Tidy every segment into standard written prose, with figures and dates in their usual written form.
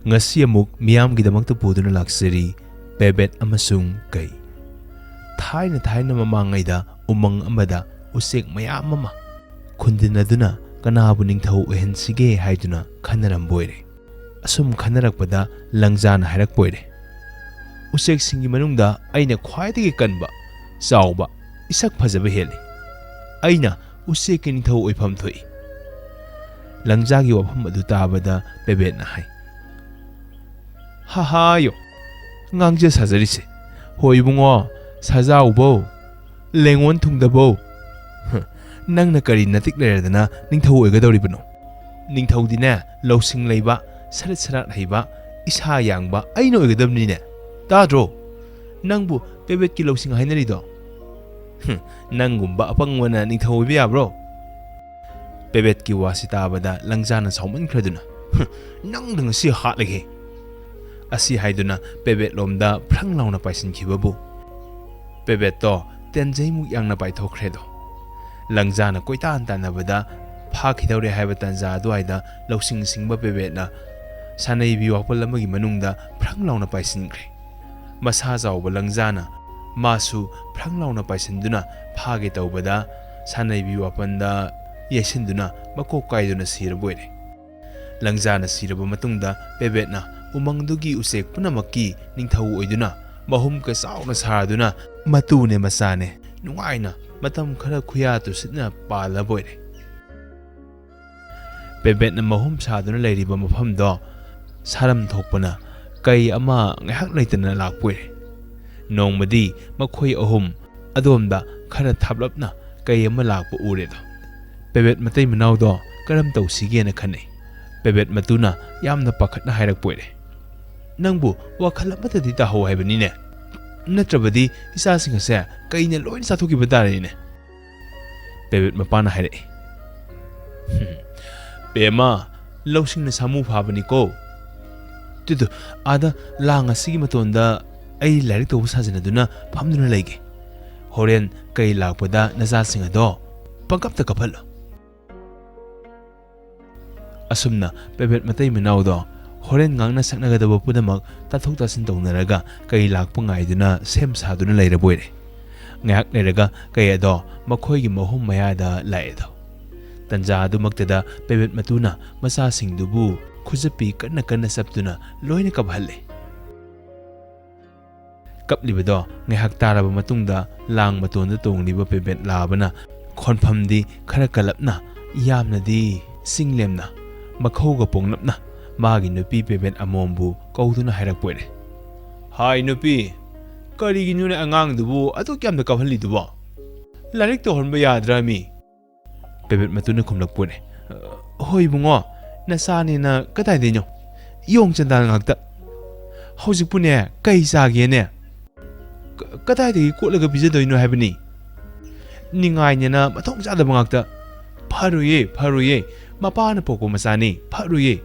Ngasi amuk miyamgidamagta puduna laksari Pebet Amasung Kai. Thaina mamangayda umang amada usek mayam ama. Kundinaduna kanabu ningthau oihensige haiduna khanaramboire. Asum khanarakpada langjana hairakpoire. Usek singi manungda aina khwaidagi kanba chawba isak phajaba heli. Aina usek ningthau oifam thoi. Langjagi wafam adu tabada Pebet na hai. Hahayo ngangje sajarise. Hoi bungo sajaubo lengon thungdabo. Nangna kari natik leradana ningthau oigadoribano. Ningthaudina losing leiba sarat haiba isa yangba aino oigadamnine. Tadro nangbu Pebet ki losing hainarido. Nangumba apangwana ningthau oiba yabro. Pebet ki wasita bada langjana sauman khraduna. Nangdang si hatlage. Asi haiduna Pebet lomda prang launa paisin khibabu. Pebet to tenjaimu yangna paithokredo. Langjana koitan tanabada phakidore haiba tanja aduaida losing singba Pebet na sanai bi wapal amagi manungda prang launa paisinkhre. Masa jawba langjana masu prang launa paisinduna phage tawbada sanai bi wapanda yesinduna makok kaiduna siraboire. Langjana siraba matungda Pebet na umangdugi usek punamaki ningthau oiduna mahum ka sauna saraduna matune masane nungaina matam khara khuyatu sitna pala boire. Pebet na mahum saduna leiriba mafamdo saram thokpana kai ama ngahak leitana lakpoire. Nongmadi makhoi ahum adomda khara thaplapna kai ama lakpa uredo. Pebet matai manawdo karam tawsigena khane. Pebet matuna yamna pakhatna hairakpoire. Nangbu wakhal amatadi taho haibanine. Natrabadi isasing ase kaina loin sathuki badarine. Pebet mapana haire. Pema losing na samu phabani ko. Tudu ada langa sigi matonda ai larik to sajinaduna phamduna leige. Horen kai lakpada najasing ado pangkapta kapalo. Asumna Pebet matai manawdo horen ngangna saknagadaba pudamak tathok tasin tawnaraga kai lakpa ngaiduna sem saduna leiraboire. Ngak leraga kai ado makhoigi mahum mayada laedo. Tanja adumaktada Pebet matuna masasingdubu khujapi kanna saptuna loina kabhalle. Kaplibado ngahak taraba matungda lang matonda tongliba Pebet labana khonphamdi khara kalapna yamnadi singlemna makhauga pongnapna magi nupi Pebet amombu kauduna hairakpoire. Hai nupi karigi nune angangdubu atuk yamna kabhallidubo larik to honba yadra mi. Pebet matuna khumlakpoire. Hoi bungo nasani na kadai denyo yong chandal ngakta hojikpune kai sagene kadai de kotlaga bijadoino haibani ningai na mathong jadaba ngakta pharuye mapana poko masani pharuye.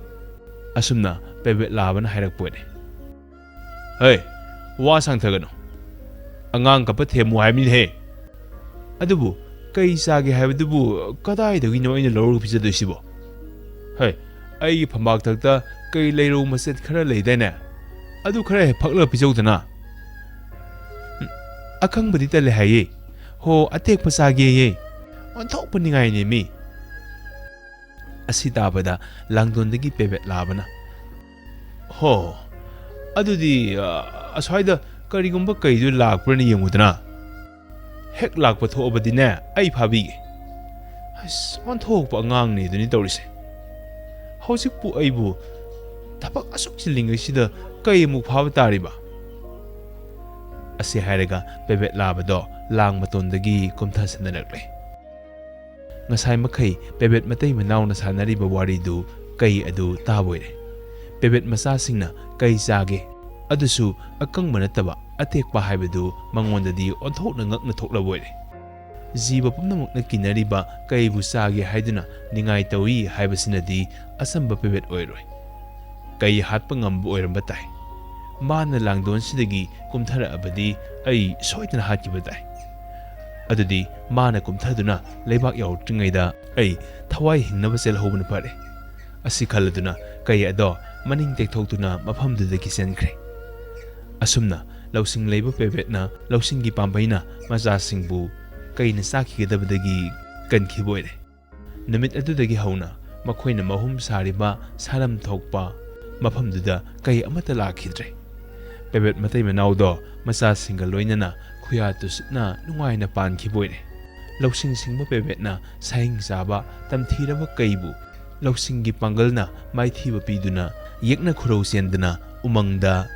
Asumna Pebet labana hairakpoire. Hey wa sangthagano angang kapa themu haibni he adubu kai sage haibadubu kadai dagi no ina loro bijadoisibo. Hey ai phambak thakta kai leiro maset khara leidane adu khara phakla bijodana akhang badi tale haye ho atek pasage ye onthok paningai ne mi. Asitabada langdondagi Pebet labana. Ho adudi aswaida karigumba kaidu lakprani yengudana hek lakpa thobadine ai phabige. As onthok pa ngang ni duni tawrise. Hojikpu aibu tapak asuk chilingai sida kai mu phaba tariba. Asi hairaga Pebet labado lang matondagi kumtha sandarakle. Ngasai makai Pebet matai manawna sanariba wari du kai adu taboire. Pebet masasingna kai sage adusu akang manataba atekpa haibadu mangondadi onthokna ngakna thoklaboire. Jiba pumnamakna kinariba kai bu sage haiduna ningai tawi haibasinadi asamba Pebet oiroi. Kai hatpa ngambu oiramba tai. Mana langdon sidagi kumthara abadi ai soitna hatkiba tai. Adudi mana kumthaduna leibak yautringaida ai thawai hingnaba sel hobuna pare. Asi khaladuna kai ado maning tekthoktuna mafamdudagi senkhre. Asumna lausing leiba Pebetna lausingi pambaina majasingbu kaina sakhigadabadagi kankiboire. Namit adudagi hauna makhoina mahum sariba saram thokpa mafamduda kai amata lakhidre. Pebet matai manaudo masasinga loinana khuyatusna nungaina pankhiboire. Lausing singba Pebetna saing saba tamthiraba kaibu lausingi pangalna maithiba piduna yekna khurau sendana umangda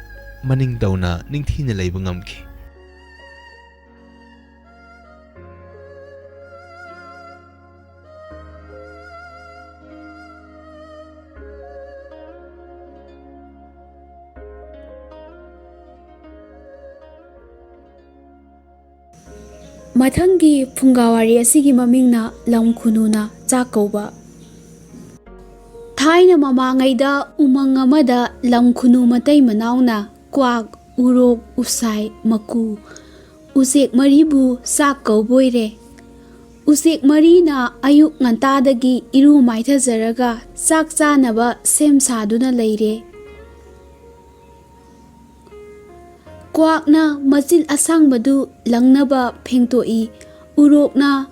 maning dauna ningthina leiba ngamki. Mathangi Phungga wari asigi mamingna Lamkhununa Chak Kouba. Thaina mamangaida umang amada Lamkhunu matai manauna kwak urok usai maku usek maribu sak kauboire. Usek marina ayuk ngantadagi iru maithazaraga sak chanaba sem saduna leire. Kwakna machil asangbadu langnaba phengtoi urokna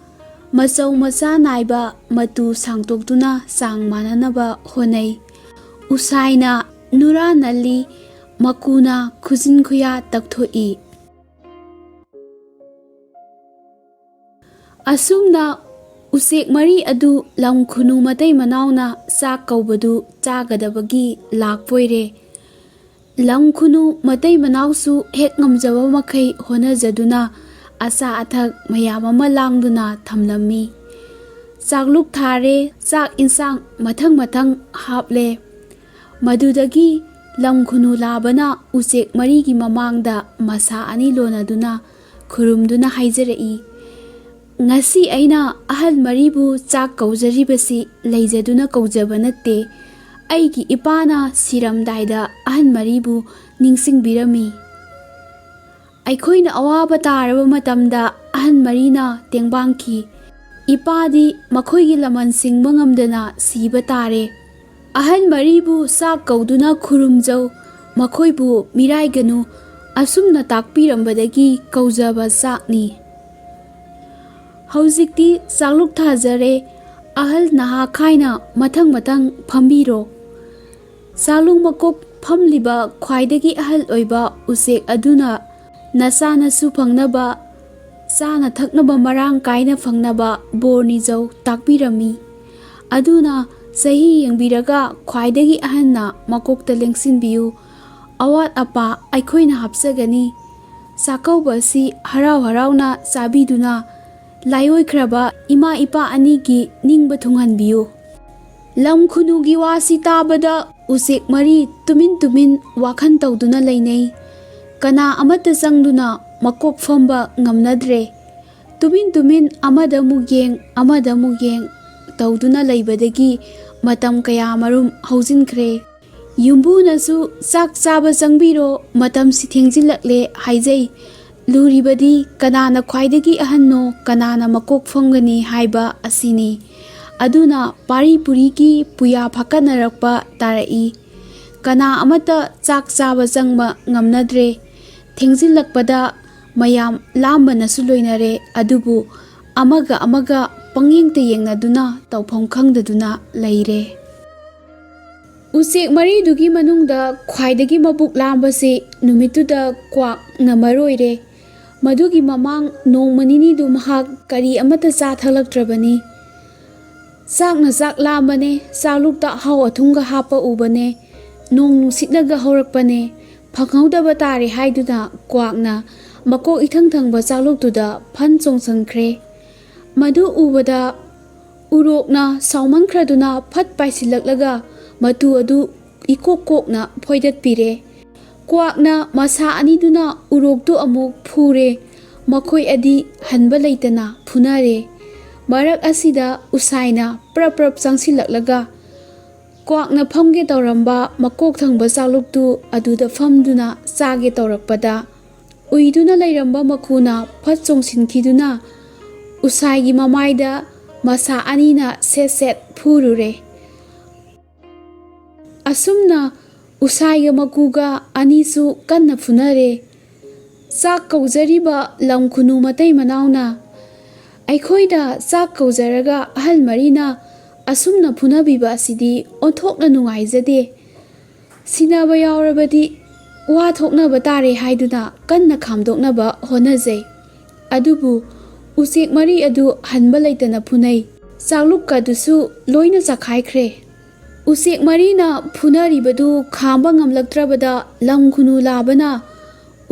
machau macha naiba matu sangtoktuna sang mananaba honai. Usaina nura nali makuna khujin khuya takthoi. Asumna usek mari adu Lamkhunu matai manauna sak kaubadu chagadabagi lakpoire. Lamkhunu matai manausu hek ngamjawa makai honajaduna asa athak mayam ama langduna thamlami. Chakluk thare chak insang mathang haple. Madudagi Lamkhunu labana usek marigi mamangda masa ani lonaduna khurumduna haijrai. Ngasi aina ahal maribu chak kaujaribasi leijaduna kaujaba natte. Aigi ipana siramdaida ahan maribu ningsingbirami. Aikhoina awaba taraba matamda ahan marina tengbangki. Ipadi makhoigi laman singba ngamdana siba tare. Ahan maribu sak kauduna khurumjau makhoibu miraiganu asumna takpirambadagi kaujaba sakni. Haujikti sakluk thajare ahal naha khaina mathang phambiro. Salung makok phamliba khwaidagi ahal oiba usek aduna nasana su phangnaba sana thaknaba marang kaina phangnaba borni jau takbirami. Aduna sahi yengbiraga khwaidagi ahanna makokta lengsinbiu. Awat apa aikhoina hapsagani. Sakauba si harau-harauna sabiduna layoikraba ima ipa anigi ningba thunghanbiu. Lamkhunugi wasi tabada usek mari tumin wakhan tawduna lainai. Kana amata sangduna makok famba ngamnadre. Tumin amada mugeng tawduna laibadagi matam kaya marum haujinkre. Yumbunasu sak chaba sangbiro matam si thengjilakle haijai. Luribadi kanana khwaidagi ahanno kanana makok famgani haiba asini. Aduna pari purigi puya phakanarakpa tarai. Kana amata chak chaba changba ngamnadre. Thengjilakpada mayam lambanasu loinare adubu amaga pangyengta yengnaduna tawpham khangdaduna leire. Usek maridugi manungda khwaidagi mabuk lambase numituda kwak ngamaroire. Madugi mamang nongmanini du mahak kari amata cha thalaktrabani. Sakna sak lambane salukta haw athunga hapa ubane nong nusitnaga horakpane phanghaudaba tare haiduna kwakna makok ithangthangba saluktuda phan chongsankre. Madu ubada urokna saumankhraduna phat paisilaklaga matu adu ikokokna phoidatpire. Kwakna masa aniduna uroktu amuk phure makhoi adi hanba leitana phunare. Marak asida usaina prap changsilaklaga kwakna phamge tawramba makok thangba saluktu aduda phamduna chage tawrakpada uiduna leiramba makuna phat chongsinkhiduna usaigi mamaida masa anina set phurure. Asumna ꯎꯁꯥꯏꯒ ꯃꯀꯨꯒ ꯑꯅꯤꯁꯨ ꯀꯟꯅ ꯐꯨꯅꯔꯦ꯫ ꯆꯥꯛ ꯀꯧꯖꯔꯤꯕ ꯂꯝꯈꯨꯅꯨ ꯃꯇꯩ ꯃꯅꯥꯎꯅ "ꯑꯩꯈꯣꯏꯗ ꯆꯥꯛ ꯀꯧꯖꯔꯒ ꯑꯍꯜ ꯃꯔꯤꯅ ꯑꯁꯨꯝꯅ ꯐꯨꯅꯕꯤꯕ ꯑꯁꯤꯗꯤ ꯑꯣꯟꯊꯣꯛꯅ ꯅꯨꯡꯉꯥꯏꯖꯗꯦ꯫ ꯁꯤꯅꯕ ꯌꯥꯎꯔꯕꯗꯤ ꯋꯥ ꯊꯣꯛꯅꯕ ꯇꯥꯔꯦ ꯍꯥꯏꯗꯨꯅ ꯀꯟꯅ ꯈꯥꯝꯗꯣꯛꯅꯕ ꯍꯣꯠꯅꯖꯩ꯫ ꯑꯗꯨꯕꯨ ꯎꯆꯦꯛ ꯃꯔꯤ ꯑꯗꯨ ꯍꯟꯕ ꯂꯩꯇꯅ ꯐꯨꯅꯩ꯫ ꯆꯥꯛꯂꯨꯛꯀꯗꯨꯁꯨ ꯂꯣꯏꯅ ꯆꯈꯥꯏꯈ꯭ꯔꯦ꯫ ꯎꯆꯦꯛ ꯃꯔꯤꯅ ꯐꯨꯅꯔꯤꯕꯗꯨ ꯈꯥꯝꯕ ꯉꯝꯂꯛꯇ꯭ꯔꯕꯗ ꯂꯝꯈꯨꯅꯨ ꯂꯥꯕꯅ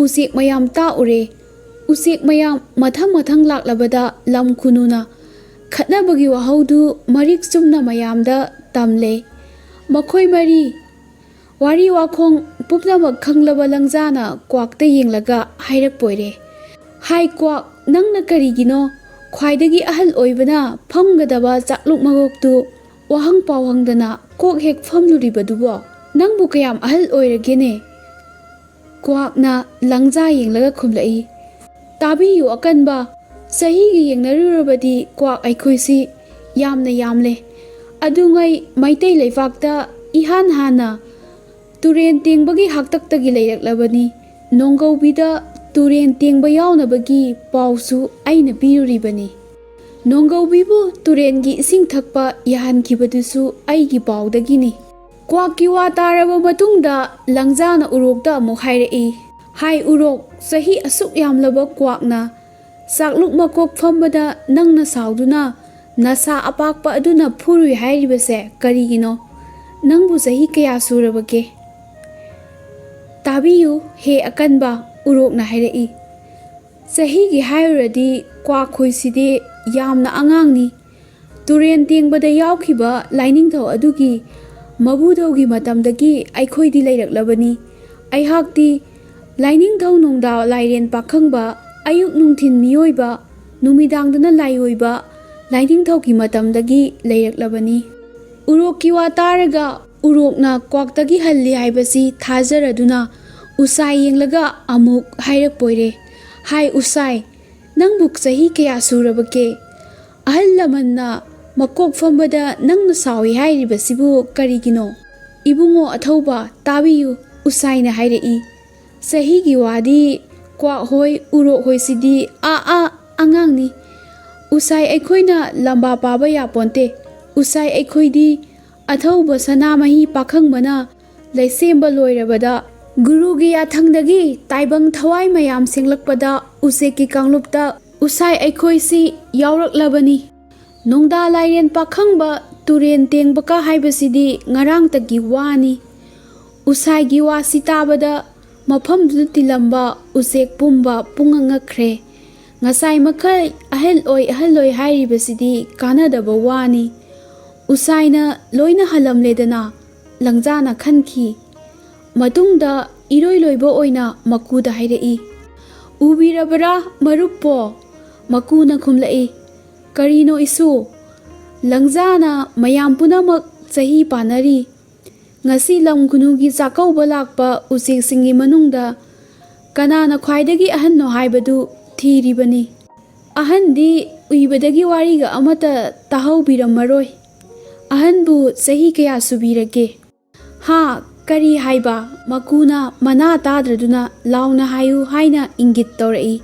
ꯎꯆꯦꯛ ꯃꯌꯥꯝ ꯇꯥꯛꯎꯔꯦ꯫ ꯎꯆꯦꯛ ꯃꯌꯥꯝ ꯃꯊꯪ ꯂꯥꯛꯂꯕꯗ ꯂꯝꯈꯨꯅꯨꯅ ꯈꯠꯅꯕꯒꯤ ꯋꯥꯍꯧꯗꯨ ꯃꯔꯤꯛ ꯆꯨꯝꯅ ꯃꯌꯥꯝꯗ ꯇꯝꯂꯦ꯫ ꯃꯈꯣꯏ ꯃꯔꯤ ꯋꯥꯔꯤ ꯋꯥꯈꯣꯡ ꯄꯨꯝꯅꯃꯛ ꯈꯪꯂꯕ ꯂꯪꯖꯥꯅ ꯀ꯭ꯋꯥꯛꯇ ꯌꯦꯡꯂꯒ ꯍꯥꯏꯔꯛꯄꯣꯏꯔꯦ꯫ "ꯍꯥꯏ ꯀ꯭ꯋꯥꯛ, ꯅꯪꯅ ꯀꯔꯤꯒꯤꯅꯣ ꯈ꯭ꯋꯥꯏꯗꯒꯤ ꯑꯍꯜ ꯑꯣꯏꯕꯅ ꯐꯝꯒꯗꯕ ꯆꯥꯛꯂꯨꯛ ꯃꯀꯣꯛꯇꯨ ꯋꯥꯍꯪ ꯄꯥꯎꯍꯪꯗꯅ ꯀꯣꯛ ꯍꯦꯛ ꯐꯝꯂꯨꯔꯤꯕꯗꯨꯕꯣ? ꯅꯪꯕꯨ ꯀꯌꯥꯝ ꯑꯍꯜ ꯑꯣꯏꯔꯒꯦꯅꯦ?" ꯀ꯭ꯋꯥꯛꯅ ꯂꯪꯖꯥ ꯌꯦꯡꯂꯒ ꯈꯨꯝꯂꯛꯏ, "ꯇꯥꯕꯤꯌꯨ ꯑꯀꯟꯕ, ꯆꯍꯤꯒ ꯌꯦꯡꯅꯔꯨꯔꯕꯗꯤ ꯀ꯭ꯋꯥꯛ ꯑꯩꯈꯣꯏꯁꯤ ꯌꯥꯝꯅ ꯌꯥꯝꯂꯦ꯫ ꯑꯗꯨꯉꯩ ꯃꯩꯇꯩ ꯂꯩꯄꯥꯛꯇ ꯏꯍꯥꯟ ꯍꯥꯟꯅ ꯇꯨꯔꯦꯟ ꯇꯦꯡꯕꯒꯤ ꯍꯥꯛꯇꯛꯇꯒꯤ ꯂꯩꯔꯛꯂꯕꯅꯤ꯫ ꯅꯣꯡꯒꯧꯕꯤꯗ ꯇꯨꯔꯦꯟ ꯇꯦꯡꯕ ꯌꯥꯎꯅꯕꯒꯤ ꯄꯥꯎꯁꯨ ꯑꯩꯅ ꯄꯤꯔꯨꯔꯤꯕꯅꯤ꯫ ꯅꯣꯡꯒꯧꯕꯤꯕꯨ ꯇꯨꯔꯦꯟꯒꯤ ꯏꯁꯤꯡ ꯊꯛꯄ ꯌꯥꯍꯟꯈꯤꯕꯗꯨꯁꯨ ꯑꯩꯒꯤ ꯄꯥꯎꯗꯒꯤꯅꯤ." ꯀ꯭ꯋꯥꯛꯀꯤ ꯋꯥ ꯇꯥꯔꯕ ꯃꯇꯨꯡꯗ ꯂꯪꯖꯥꯅ ꯎꯔꯣꯛꯇ ꯑꯃꯨꯛ ꯍꯥꯏꯔꯛꯏ, "ꯍꯥꯏ ꯎꯔꯣꯛ, ꯆꯍꯤ ꯑꯁꯨꯛ ꯌꯥꯝꯂꯕ ꯀ꯭ꯋꯥꯛꯅ ꯆꯥꯛꯂꯨꯛ ꯃꯀꯣꯛ ꯐꯝꯕꯗ ꯅꯪꯅ ꯁꯥꯎꯗꯨꯅ ꯅꯁꯥ ꯑꯄꯥꯛꯄ ꯑꯗꯨꯅ ꯐꯨꯔꯨꯏ ꯍꯥꯏꯔꯤꯕꯁꯦ ꯀꯔꯤꯒꯤꯅꯣ? ꯅꯪꯕꯨ ꯆꯍꯤ ꯀꯌꯥ ꯁꯨꯔꯕꯒꯦ?" "ꯇꯥꯕꯤꯌꯨ ꯍꯦ ꯑꯀꯟꯕ", ꯎꯔꯣꯛꯅ ꯍꯥꯏꯔꯛꯏ, "ꯆꯍꯤꯒꯤ ꯍꯥꯏꯔꯨꯔꯗꯤ ꯀ꯭ꯋꯥꯛꯈꯣꯏꯁꯤꯗꯤ ꯌꯥꯝꯅ ꯑꯉꯥꯡꯅꯤ꯫ ꯇꯨꯔꯦꯟ ꯇꯦꯡꯕꯗ ꯌꯥꯎꯈꯤꯕ ꯂꯥꯏꯅꯤꯡꯊꯧ ꯑꯗꯨꯒꯤ ꯃꯕꯨꯗꯧꯒꯤ ꯃꯇꯝꯗꯒꯤ ꯑꯩꯈꯣꯏꯗꯤ ꯂꯩꯔꯛꯂꯕꯅꯤ꯫ ꯑꯩꯍꯥꯛꯇꯤ ꯂꯥꯏꯅꯤꯡꯊꯧ ꯅꯣꯡꯗꯥ ꯂꯥꯏꯔꯦꯟ ꯄꯥꯈꯪꯕ, ꯑꯌꯨꯛ ꯅꯨꯡꯊꯤꯟ ꯃꯤꯑꯣꯏꯕ, ꯅꯨꯃꯤꯗꯥꯡꯗꯅ ꯂꯥꯏꯑꯣꯏꯕ ꯂꯥꯏꯅꯤꯡꯊꯧꯒꯤ ꯃꯇꯝꯗꯒꯤ ꯂꯩꯔꯛꯂꯕꯅꯤ." ꯎꯔꯣꯛꯀꯤ ꯋꯥ ꯇꯥꯔꯒ ꯎꯔꯣꯛꯅ ꯀ꯭ꯋꯥꯛꯇꯒꯤ ꯍꯜꯂꯤ ꯍꯥꯏꯕꯁꯤ ꯊꯥꯖꯔꯗꯨꯅ ꯎꯁꯥꯏ ꯌꯦꯡꯂꯒ ꯑꯃꯨꯛ ꯍꯥꯏꯔꯛꯄꯣꯏꯔꯦ, "ꯍꯥꯏ ꯎꯁꯥꯏ, ꯅꯪꯕꯨ ꯆꯍꯤ ꯀꯌా ꯁꯨꯔꯕꯒꯦ? ꯑꯍꯜ ꯂꯃꯟꯅ ꯃꯀꯣꯛ ꯐꯝꯕꯗ ꯅꯪꯅ ꯁꯥꯎꯏ ꯍꯥꯏꯔꯤꯕꯁꯤꯕꯨ ꯀꯔꯤꯒꯤꯅꯣ?" "ꯏꯕꯨꯡꯉꯣ ꯑꯊꯧꯕ, ꯇꯥꯕꯤꯌꯨ", ꯎꯁꯥꯏꯅ ꯍꯥꯏꯔꯛꯏ, "ꯆꯍꯤꯒꯤ ꯋꯥꯗꯤ ꯀ꯭ꯋꯥꯛ ꯍꯣꯏ ꯎꯔꯣꯛ ꯍꯣꯏꯁꯤꯗꯤ ꯑꯉꯥꯡꯅꯤ꯫ ꯎꯁꯥꯏ ꯑꯩꯈꯣꯏꯅ ꯂꯝꯕꯥ ꯄꯥꯕ ꯌꯥꯄꯣꯟꯇꯦ꯫ ꯎꯁꯥꯏ ꯑꯩꯈꯣꯏꯗꯤ ꯑꯊꯧꯕ ꯁꯅꯥꯃꯍꯤ ꯄꯥꯈꯪꯕꯅ ꯂꯩꯁꯦꯝꯕ ꯂꯣꯏꯔꯕꯗ ꯒꯨꯔꯨꯒꯤ ꯌꯥꯊꯪꯗꯒꯤ ꯇꯥꯏꯕꯪ ꯊꯋꯥꯏ ꯃꯌꯥꯝ ꯁꯦꯡꯂꯛꯄꯗ ꯎꯆꯦꯛꯀꯤ ꯀꯥꯡꯂꯨꯞꯇ ꯎꯁꯥꯏ ꯑꯩꯈꯣꯏꯁꯤ ꯌꯥꯎꯔꯛꯂꯕꯅꯤ꯫ ꯅꯣꯡꯗꯥ ꯂꯥꯏꯔꯦꯟ ꯄꯥꯈꯪꯕ ꯇꯨꯔꯦꯟ ꯇꯦꯡꯕꯀ ꯍꯥꯏꯕꯁꯤꯗꯤ ꯉꯔꯥꯡꯇꯒꯤ ꯋꯥꯅꯤ꯫ ꯎꯁꯥꯏꯒꯤ ꯋꯥꯁꯤ ꯇꯥꯕꯗ ꯃꯐꯝꯗꯨꯗ ꯇꯤꯜꯂꯝꯕ ꯎꯆꯦꯛ ꯄꯨꯝꯕ ꯄꯨꯡꯉꯛ ꯉꯛꯈ꯭ꯔꯦ꯫ ꯉꯁꯥꯏ ꯃꯈꯩ ꯑꯍꯜ ꯑꯣꯏ ꯍꯥꯏꯔꯤꯕꯁꯤꯗꯤ ꯀꯥꯟꯅꯗꯕ ꯋꯥꯅꯤ꯫ ꯎꯁꯥꯏꯅ ꯂꯣꯏꯅ ꯍꯜꯂꯝꯂꯦꯗꯅ, ꯂꯪꯖꯥꯅ ꯈꯟꯈꯤ꯫ ꯃꯇꯨꯡꯗ ꯏꯔꯣꯏ ꯂꯣꯏꯕ ꯑꯣꯏꯅ ꯃꯀꯨꯗ ꯍꯥꯏꯔꯛꯏ, "ꯎꯕꯤꯔꯕꯔꯥ ꯃꯔꯨꯞꯄꯣ?" ꯃꯀꯨꯅ ꯈꯨꯝꯂꯛꯏ, "ꯀꯔꯤꯅꯣ ꯏꯁꯨ?" ꯂꯪꯖꯥꯅ ꯃꯌꯥꯝ ꯄꯨꯝꯅꯃꯛ ꯆꯍꯤ ꯄꯥꯟꯅꯔꯤ꯫ ꯉꯁꯤ ꯂꯝꯈꯨꯅꯨꯒꯤ ꯆꯥꯛꯀꯧꯕ ꯂꯥꯛꯄ ꯎꯆꯦꯛꯁꯤꯡꯒꯤ ꯃꯅꯨꯡꯗ ꯀꯅꯥꯅ ꯈ꯭ꯋꯥꯏꯗꯒꯤ ꯑꯍꯟꯅꯣ ꯍꯥꯏꯕꯗꯨ ꯊꯤꯔꯤꯕꯅꯤ꯫ ꯑꯍꯟꯗꯤ ꯎꯏꯕꯗꯒꯤ ꯋꯥꯔꯤꯒ ꯑꯃꯠꯇ ꯇꯥꯍꯧꯕꯤꯔꯝꯃꯔꯣꯏ꯫ ꯑꯍꯟꯕꯨ ꯆꯍꯤ ꯀꯌꯥ ꯁꯨꯕꯤꯔꯒꯦ? "ꯍꯥ, ꯀꯔꯤ ꯍꯥꯏꯕ?" ꯃꯀꯨꯅ ꯃꯅꯥ ꯇꯥꯗ꯭ꯔꯗꯨꯅ ꯂꯥꯎꯅ ꯍꯥꯏꯌꯨ ꯍꯥꯏꯅ ꯏꯪꯒꯤꯠ ꯇꯧꯔꯛꯏ꯫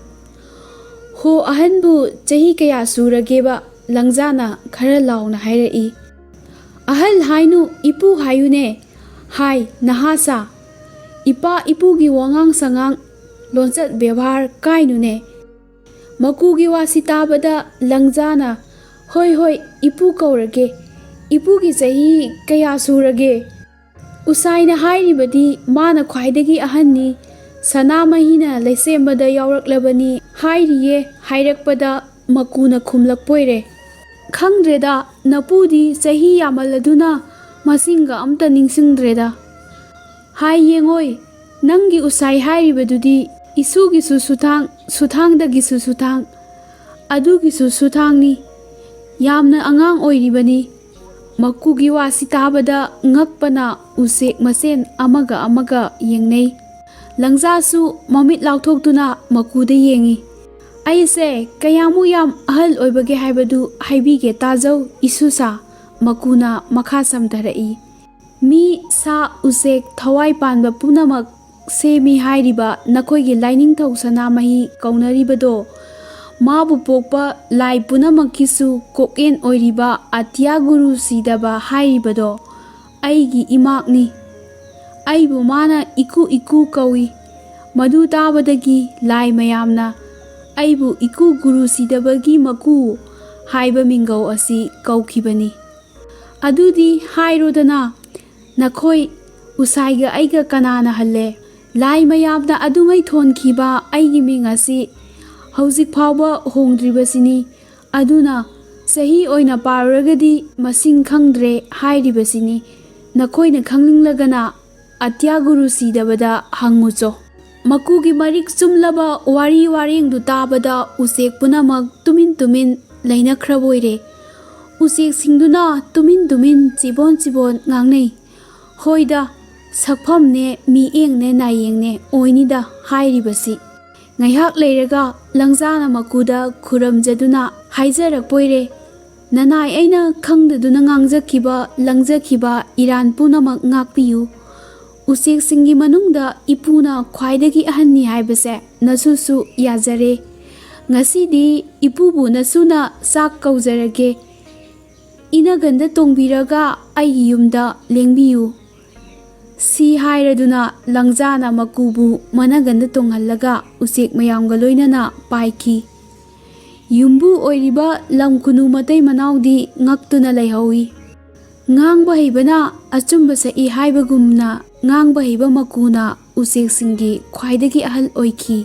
"ꯍꯣ, ꯑꯍꯟꯕꯨ ꯆꯍꯤ ꯀꯌꯥ ꯁꯨꯔꯒꯦꯕ?" ꯂꯪꯖꯥꯅ ꯈꯔ ꯂꯥꯎꯅ ꯍꯥꯏꯔꯛꯏ꯫ "ꯑꯍꯜ ꯍꯥꯏꯅꯨ, ꯏꯄꯨ ꯍꯥꯏꯌꯨꯅꯦ꯫ ꯍꯥꯏ ꯅꯍꯥꯁꯥ, ꯏꯄꯥ ꯏꯄꯨꯒꯤ ꯋꯥꯉꯥꯡ ꯁꯉꯥꯡ ꯂꯣꯟꯆꯠ ꯕꯦꯕꯥꯔ ꯀꯥꯏꯅꯨꯅꯦ." ꯃꯀꯨꯒꯤ ꯋꯥꯁꯤ ꯇꯥꯕꯗ ꯂꯪꯖꯥꯅ, "ꯍꯣꯏ, ꯏꯄꯨ ꯀꯧꯔꯒꯦ꯫ ꯏꯄꯨꯒꯤ ꯆꯍꯤ ꯀꯌꯥ ꯁꯨꯔꯒꯦ?" ꯎꯁꯥꯏꯅ ꯍꯥꯏꯔꯤꯕꯗꯤ ꯃꯥꯅ ꯈ꯭ꯋꯥꯏꯗꯒꯤ ꯑꯍꯟꯅꯤ, ꯁꯅꯥꯃꯍꯤꯅ ꯂꯩꯁꯦꯝꯕꯗ ꯌꯥꯎꯔꯛꯂꯕꯅꯤ ꯍꯥꯏꯔꯤꯌꯦ ꯍꯥꯏꯔꯛꯄꯗ ꯃꯀꯨꯅ ꯈꯨꯝꯂꯛꯄꯣꯏꯔꯦ, "ꯈꯪꯗ꯭ꯔꯦꯗ, ꯅꯄꯨꯗꯤ ꯆꯍꯤ ꯌꯥꯝꯃꯜꯂꯗꯨꯅ ꯃꯁꯤꯡꯒ ꯑꯝꯇ ꯅꯤꯡꯁꯤꯡꯗ꯭ꯔꯦꯗ꯫ ꯍꯥꯏ ꯌꯦꯡꯉꯣꯏ, ꯅꯪꯒꯤ ꯎꯁꯥꯏ ꯍꯥꯏꯔꯤꯕꯗꯨꯗꯤ ꯏꯁꯨꯒꯤꯁꯨ ꯁꯨꯊꯥꯡ, ꯁꯨꯊꯥꯡꯗꯒꯤꯁꯨ ꯁꯨꯊꯥꯡ, ꯑꯗꯨꯒꯤꯁꯨ ꯁꯨꯊꯥꯡꯅꯤ꯫ ꯌꯥꯝꯅ ꯑꯉꯥꯡ ꯑꯣꯏꯔꯤꯕꯅꯤ." ꯃꯀꯨꯒꯤ ꯋꯥꯁꯤ ꯇꯥꯕꯗ ꯉꯛꯄꯅ ꯎꯆꯦꯛ ꯃꯁꯦꯟ ꯑꯃꯒ ꯑꯃꯒ ꯌꯦꯡꯅꯩ꯫ ꯂꯪꯖꯥꯁꯨ ꯃꯃꯤꯠ ꯂꯥꯎꯊꯣꯛꯇꯨꯅ ꯃꯀꯨꯗ ꯌꯦꯡꯉꯤ꯫ "ꯑꯩꯁꯦ ꯀꯌꯥꯃꯨꯛ ꯌꯥꯝ ꯑꯍꯜ ꯑꯣꯏꯕꯒꯦ ꯍꯥꯏꯕꯗꯨ ꯍꯥꯏꯕꯤꯒꯦ ꯇꯥꯖꯧ ꯏꯁꯨꯁꯥ", ꯃꯀꯨꯅ ꯃꯈꯥ ꯁꯝꯊꯔꯛꯏ꯫ ꯃꯤ ꯁꯥ ꯎꯆꯦꯛ ꯊꯋꯥꯏ ꯄꯥꯟꯕ ꯄꯨꯝꯅꯃꯛ ꯁꯦꯝꯃꯤ ꯍꯥꯏꯔꯤꯕ ꯅꯈꯣꯏꯒꯤ ꯂꯥꯏꯅꯤꯡꯊꯧ ꯁꯅꯥꯃꯍꯤ ꯀꯧꯅꯔꯤꯕꯗꯣ ꯃꯥꯕꯨ ꯄꯣꯛꯄ ꯂꯥꯏ ꯄꯨꯝꯅꯃꯛꯀꯤꯁꯨ ꯀꯣꯛꯌꯦꯟ ꯑꯣꯏꯔꯤꯕ ꯑꯇꯤꯌꯥ ꯒꯨꯔꯨ ꯁꯤꯗꯕ ꯍꯥꯏꯔꯤꯕꯗꯣ ꯑꯩꯒꯤ ꯏꯃꯥꯛꯅꯤ꯫ ꯑꯩꯕꯨ ꯃꯥꯅ ꯏꯀꯨ ꯏꯀꯨ ꯀꯧꯏ꯫ ꯃꯗꯨ ꯇꯥꯕꯗꯒꯤ ꯂꯥꯏ ꯃꯌꯥꯝꯅ ꯑꯩꯕꯨ ꯏꯀꯨ ꯒꯨꯔꯨ ꯁꯤꯗꯕꯒꯤ ꯃꯀꯨ ꯍꯥꯏꯕ ꯃꯤꯡꯒꯧ ꯑꯁꯤ ꯀꯧꯈꯤꯕꯅꯤ꯫ ꯑꯗꯨꯗꯤ ꯍꯥꯏꯔꯣꯗꯅ ꯅꯈꯣꯏ ꯎꯁꯥꯏꯒ ꯑꯩꯒ ꯀꯅꯥꯅ ꯍꯜꯂꯦ? ꯂꯥꯏ ꯃꯌꯥꯝꯅ ꯑꯗꯨꯉꯩ ꯊꯣꯟꯈꯤꯕ ꯑꯩꯒꯤ ꯃꯤꯡ ꯑꯁꯤ ꯍꯧꯖꯤꯛ ꯐꯥꯎꯕ ꯍꯣꯡꯗ꯭ꯔꯤꯕꯁꯤꯅꯤ꯫ ꯑꯗꯨꯅ ꯆꯍꯤ ꯑꯣꯏꯅ ꯄꯥꯔꯨꯔꯒꯗꯤ ꯃꯁꯤꯡ ꯈꯪꯗ꯭ꯔꯦ ꯍꯥꯏꯔꯤꯕꯁꯤꯅꯤ꯫ ꯅꯈꯣꯏꯅ ꯈꯪꯅꯤꯡꯂꯒꯅ ꯑꯇꯤꯌꯥ ꯒꯨꯔꯨ ꯁꯤꯗꯕꯗ ꯍꯪꯉꯨꯆꯣ꯫ ꯃꯀꯨꯒꯤ ꯃꯔꯤꯛ ꯆꯨꯝꯂꯕ ꯋꯥꯔꯤ ꯋꯥꯔꯦꯡꯗꯨ ꯇꯥꯕꯗ ꯎꯆꯦꯛ ꯄꯨꯝꯅꯃꯛ ꯇꯨꯃꯤꯟ ꯇꯨꯃꯤꯟ ꯂꯩꯅꯈ꯭ꯔꯕꯣꯏꯔꯦ꯫ ꯎꯆꯦꯛꯁꯤꯡꯗꯨꯅ ꯇꯨꯃꯤꯟ ꯇꯨꯃꯤꯟ ꯆꯤꯕꯣꯟ ꯆꯤꯕꯣꯟ ꯉꯥꯡꯅꯩ꯫ ꯍꯣꯏꯗ ꯁꯛꯐꯝꯅꯦ ꯃꯤꯠꯌꯦꯡꯅꯦ ꯅꯥꯌꯦꯡꯅꯦ ꯑꯣꯏꯅꯤꯗ ꯍꯥꯏꯔꯤꯕꯁꯤ꯫ ꯉꯥꯏꯍꯥꯛ ꯂꯩꯔꯒ ꯂꯪꯖꯥꯅ ꯃꯀꯨꯗ ꯈꯨꯔꯝꯖꯗꯨꯅ ꯍꯥꯏꯖꯔꯛꯄꯣꯏꯔꯦ, ꯅꯅꯥꯏ ꯑꯩꯅ ꯈꯪꯗꯗꯨꯅ ꯉꯥꯡꯖꯈꯤꯕ ꯂꯪꯖꯈꯤꯕ ꯏꯔꯥꯟ ꯄꯨꯝꯅꯃꯛ ꯉꯥꯛꯄꯤꯌꯨ꯫ ꯎꯆꯦꯛꯁꯤꯡꯒꯤ ꯃꯅꯨꯡꯗ ꯏꯄꯨꯅ ꯈ꯭ꯋꯥꯏꯗꯒꯤ ꯑꯍꯟꯅꯤ ꯍꯥꯏꯕꯁꯦ ꯅꯁꯨꯁꯨ ꯌꯥꯖꯔꯦ꯫ ꯉꯁꯤꯗꯤ ꯏꯄꯨꯕꯨ ꯅꯁꯨꯅ ꯆꯥꯛ ꯀꯧꯖꯔꯒꯦ꯫ ꯏꯅꯒꯟꯗ ꯇꯣꯡꯕꯤꯔꯒ ꯑꯩꯒꯤ ꯌꯨꯝꯗ ꯂꯦꯡꯕꯤꯌꯨ꯫ ꯁꯤ ꯍꯥꯏꯔꯗꯨꯅ ꯂꯪꯖꯥꯅ ꯃꯀꯨꯕꯨ ꯃꯅꯒꯟꯗ ꯇꯣꯡꯍꯜꯂꯒ ꯎꯆꯦꯛ ꯃꯌꯥꯝꯒ ꯂꯣꯏꯅꯅ ꯄꯥꯏꯈꯤ꯫ ꯌꯨꯝꯕꯨ ꯑꯣꯏꯔꯤꯕ ꯂꯝꯈꯨꯅꯨ ꯃꯇꯩ ꯃꯅꯥꯎꯗꯤ ꯉꯛꯇꯨꯅ ꯂꯩꯍꯧꯏ꯫ ꯉꯥꯡꯕ ꯍꯩꯕꯅ ꯑꯆꯨꯝꯕ ꯁꯛꯏ ꯍꯥꯏꯕꯒꯨꯝꯅ ꯉꯥꯡꯕ ꯍꯩꯕ ꯃꯀꯨꯅ ꯎꯆꯦꯛꯁꯤꯡꯒꯤ ꯈ꯭ꯋꯥꯏꯗꯒꯤ ꯑꯍꯜ ꯑꯣꯏꯈꯤ꯫